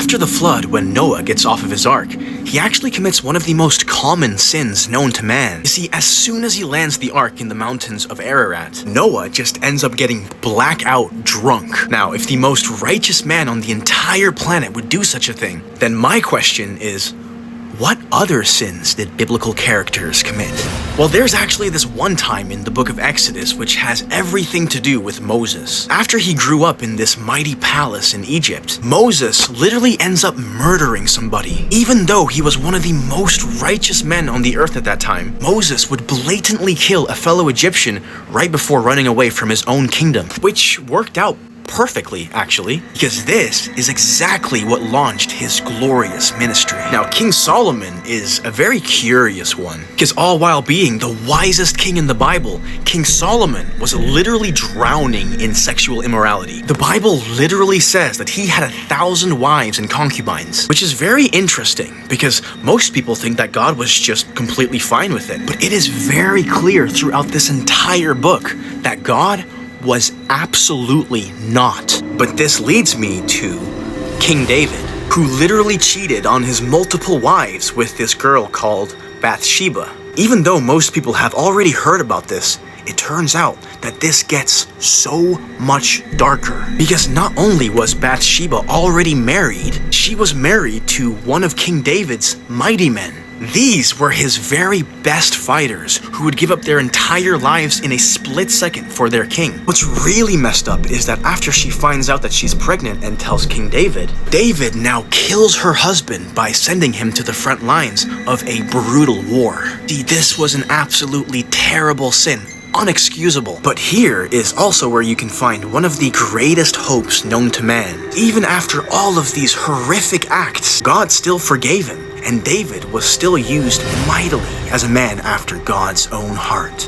After the flood, when Noah gets off of his ark, he actually commits one of the most common sins known to man. You see, as soon as he lands the ark in the mountains of Ararat, Noah just ends up getting blackout drunk. Now, if the most righteous man on the entire planet would do such a thing, then my question is, what other sins did biblical characters commit? Well, there's actually this one time in the book of Exodus which has everything to do with Moses. After he grew up in this mighty palace in Egypt, Moses literally ends up murdering somebody. Even though he was one of the most righteous men on the earth at that time, Moses would blatantly kill a fellow Egyptian right before running away from his own kingdom, which worked out perfectly, actually, because this is exactly what launched his glorious ministry. Now, King Solomon is a very curious one, because all while being the wisest king in the Bible, King Solomon was literally drowning in sexual immorality. The Bible literally says that he had 1,000 wives and concubines, which is very interesting, because most people think that God was just completely fine with it. But it is very clear throughout this entire book that God was absolutely not. But this leads me to King David, who literally cheated on his multiple wives with this girl called Bathsheba. Even though most people have already heard about this, it turns out that this gets so much darker. Because not only was Bathsheba already married, she was married to one of King David's mighty men. These were his very best fighters who would give up their entire lives in a split second for their king. What's really messed up is that after she finds out that she's pregnant and tells King David, David now kills her husband by sending him to the front lines of a brutal war. See, this was an absolutely terrible sin. Unexcusable. But here is also where you can find one of the greatest hopes known to man. Even after all of these horrific acts, God still forgave him, and David was still used mightily as a man after God's own heart.